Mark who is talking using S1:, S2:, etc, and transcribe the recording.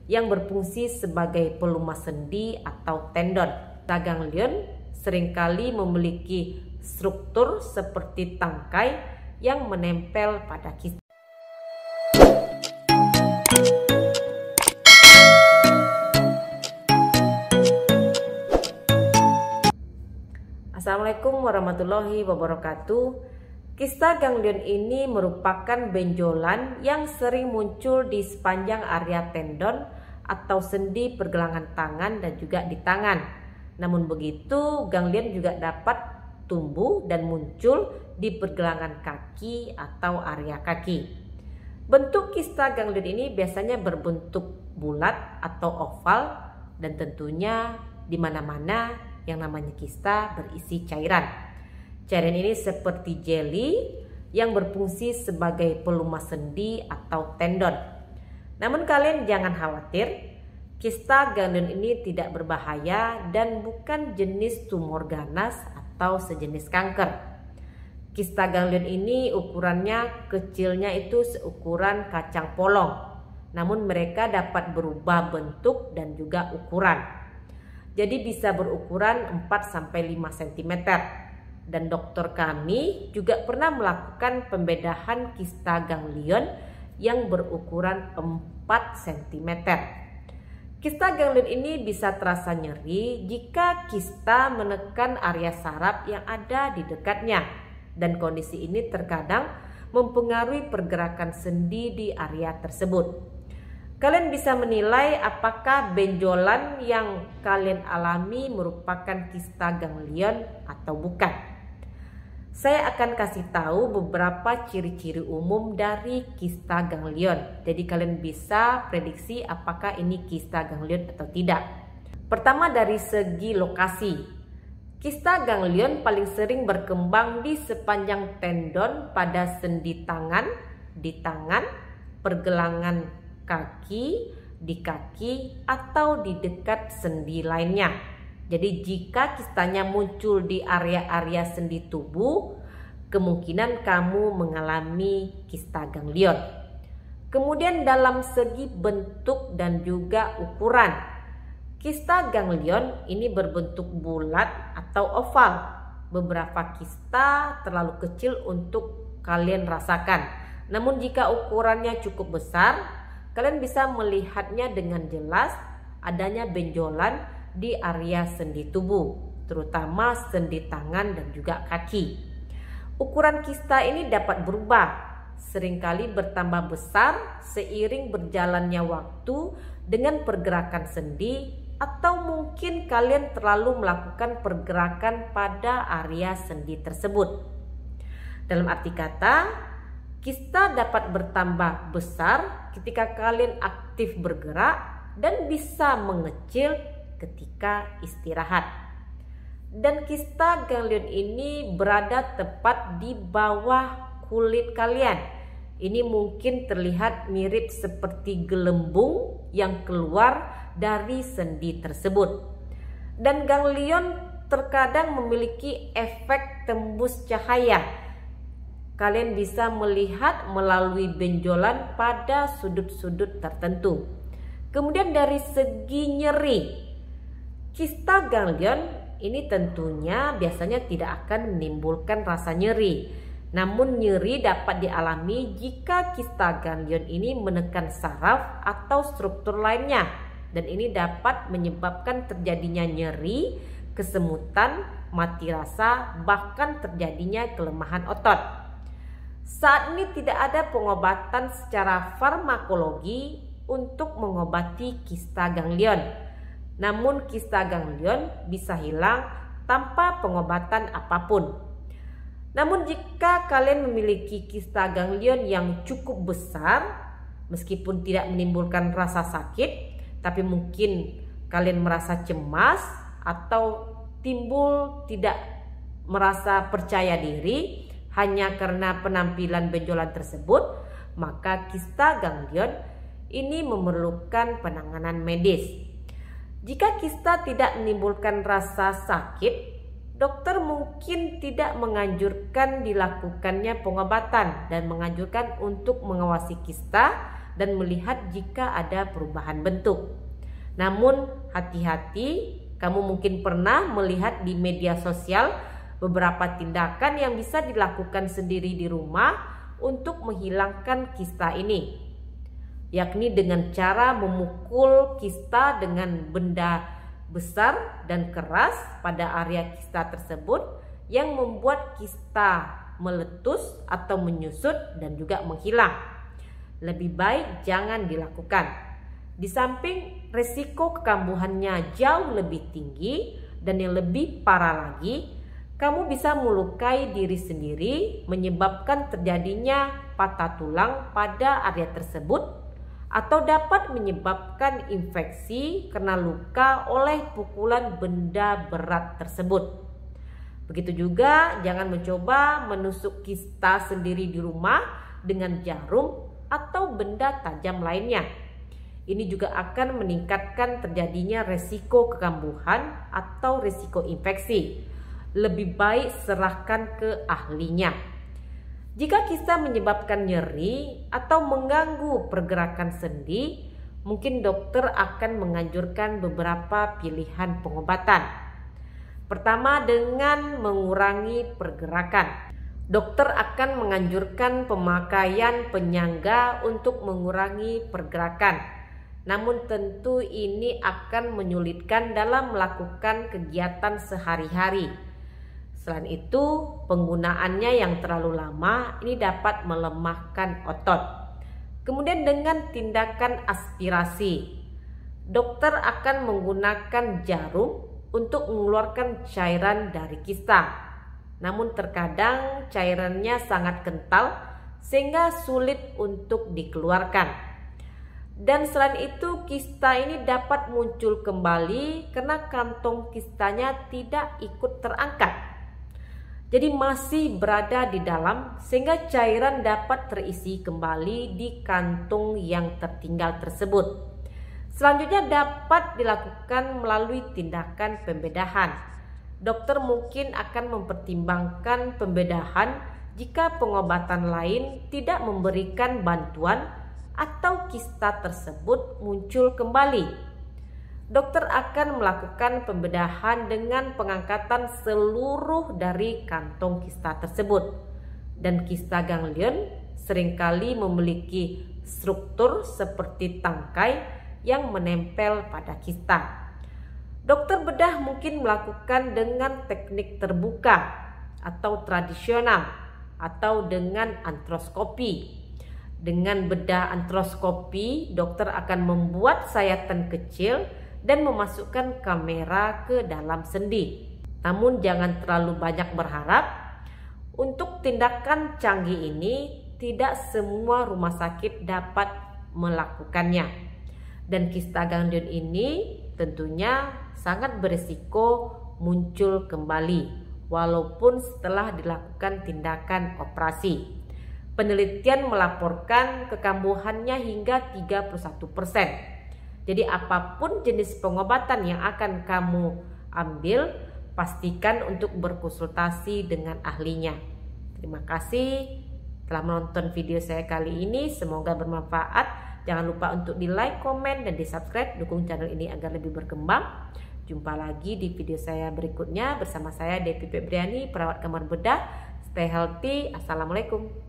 S1: yang berfungsi sebagai pelumas sendi atau tendon. Kista ganglion seringkali memiliki struktur seperti tangkai yang menempel pada kista. Assalamualaikum warahmatullahi wabarakatuh. Kista ganglion ini merupakan benjolan yang sering muncul di sepanjang area tendon atau sendi pergelangan tangan dan juga di tangan. Namun begitu, ganglion juga dapat tumbuh dan muncul di pergelangan kaki atau area kaki. Bentuk kista ganglion ini biasanya berbentuk bulat atau oval dan tentunya di mana-mana yang namanya kista berisi cairan. Cairan ini seperti jelly yang berfungsi sebagai pelumas sendi atau tendon. Namun kalian jangan khawatir, kista ganglion ini tidak berbahaya dan bukan jenis tumor ganas atau sejenis kanker. Kista ganglion ini ukurannya kecilnya itu seukuran kacang polong. Namun mereka dapat berubah bentuk dan juga ukuran. Jadi bisa berukuran 4-5 cm. Dan dokter kami juga pernah melakukan pembedahan kista ganglion yang berukuran 4 cm. Kista ganglion ini bisa terasa nyeri jika kista menekan area saraf yang ada di dekatnya, dan kondisi ini terkadang mempengaruhi pergerakan sendi di area tersebut. Kalian bisa menilai apakah benjolan yang kalian alami merupakan kista ganglion atau bukan. Saya akan kasih tahu beberapa ciri-ciri umum dari kista ganglion. Jadi kalian bisa prediksi apakah ini kista ganglion atau tidak. Pertama, dari segi lokasi. Kista ganglion paling sering berkembang di sepanjang tendon pada sendi tangan, di tangan, pergelangan kaki, di kaki, atau di dekat sendi lainnya. Jadi jika kistanya muncul di area-area sendi tubuh, kemungkinan kamu mengalami kista ganglion. Kemudian dalam segi bentuk dan juga ukuran. Kista ganglion ini berbentuk bulat atau oval. Beberapa kista terlalu kecil untuk kalian rasakan. Namun jika ukurannya cukup besar, kalian bisa melihatnya dengan jelas adanya benjolan di area sendi tubuh, terutama sendi tangan dan juga kaki. Ukuran kista ini dapat berubah, seringkali bertambah besar seiring berjalannya waktu dengan pergerakan sendi, atau mungkin kalian terlalu melakukan pergerakan pada area sendi tersebut. Dalam arti kata, kista dapat bertambah besar ketika kalian aktif bergerak dan bisa mengecil ketika istirahat. Dan kista ganglion ini berada tepat di bawah kulit kalian. Ini mungkin terlihat mirip seperti gelembung yang keluar dari sendi tersebut. Dan ganglion terkadang memiliki efek tembus cahaya. Kalian bisa melihat melalui benjolan pada sudut-sudut tertentu. Kemudian dari segi nyeri, kista ganglion ini tentunya biasanya tidak akan menimbulkan rasa nyeri. Namun nyeri dapat dialami jika kista ganglion ini menekan saraf atau struktur lainnya. Dan ini dapat menyebabkan terjadinya nyeri, kesemutan, mati rasa, bahkan terjadinya kelemahan otot. Saat ini tidak ada pengobatan secara farmakologi untuk mengobati kista ganglion. Namun kista ganglion bisa hilang tanpa pengobatan apapun. Namun jika kalian memiliki kista ganglion yang cukup besar, meskipun tidak menimbulkan rasa sakit, tapi mungkin kalian merasa cemas atau timbul tidak merasa percaya diri hanya karena penampilan benjolan tersebut, maka kista ganglion ini memerlukan penanganan medis. Jika kista tidak menimbulkan rasa sakit, dokter mungkin tidak menganjurkan dilakukannya pengobatan dan menganjurkan untuk mengawasi kista dan melihat jika ada perubahan bentuk. Namun hati-hati, kamu mungkin pernah melihat di media sosial beberapa tindakan yang bisa dilakukan sendiri di rumah untuk menghilangkan kista ini, yakni dengan cara memukul kista dengan benda besar dan keras pada area kista tersebut yang membuat kista meletus atau menyusut dan juga menghilang. Lebih baik jangan dilakukan. Di samping resiko kekambuhannya jauh lebih tinggi dan yang lebih parah lagi, kamu bisa melukai diri sendiri, menyebabkan terjadinya patah tulang pada area tersebut, atau dapat menyebabkan infeksi karena luka oleh pukulan benda berat tersebut. Begitu juga jangan mencoba menusuk kista sendiri di rumah dengan jarum atau benda tajam lainnya. Ini juga akan meningkatkan terjadinya resiko kekambuhan atau resiko infeksi. Lebih baik serahkan ke ahlinya. Jika kista menyebabkan nyeri atau mengganggu pergerakan sendi, mungkin dokter akan menganjurkan beberapa pilihan pengobatan. Pertama, dengan mengurangi pergerakan. Dokter akan menganjurkan pemakaian penyangga untuk mengurangi pergerakan. Namun tentu ini akan menyulitkan dalam melakukan kegiatan sehari-hari. Selain itu, penggunaannya yang terlalu lama ini dapat melemahkan otot. Kemudian dengan tindakan aspirasi, dokter akan menggunakan jarum untuk mengeluarkan cairan dari kista. Namun terkadang cairannya sangat kental sehingga sulit untuk dikeluarkan. Dan selain itu, kista ini dapat muncul kembali karena kantong kistanya tidak ikut terangkat. Jadi masih berada di dalam sehingga cairan dapat terisi kembali di kantung yang tertinggal tersebut. Selanjutnya dapat dilakukan melalui tindakan pembedahan. Dokter mungkin akan mempertimbangkan pembedahan jika pengobatan lain tidak memberikan bantuan atau kista tersebut muncul kembali. Dokter akan melakukan pembedahan dengan pengangkatan seluruh dari kantong kista tersebut. Dan kista ganglion seringkali memiliki struktur seperti tangkai yang menempel pada kista. Dokter bedah mungkin melakukan dengan teknik terbuka atau tradisional atau dengan artroskopi. Dengan bedah artroskopi, dokter akan membuat sayatan kecil dan memasukkan kamera ke dalam sendi. Namun jangan terlalu banyak berharap. Untuk tindakan canggih ini tidak semua rumah sakit dapat melakukannya. Dan kista ganglion ini tentunya sangat berisiko muncul kembali walaupun setelah dilakukan tindakan operasi. Penelitian melaporkan kekambuhannya hingga 31%. Jadi apapun jenis pengobatan yang akan kamu ambil, pastikan untuk berkonsultasi dengan ahlinya. Terima kasih telah menonton video saya kali ini. Semoga bermanfaat. Jangan lupa untuk di like, komen, dan di subscribe. Dukung channel ini agar lebih berkembang. Jumpa lagi di video saya berikutnya bersama saya Devi Febriani, perawat kamar bedah. Stay healthy. Assalamualaikum.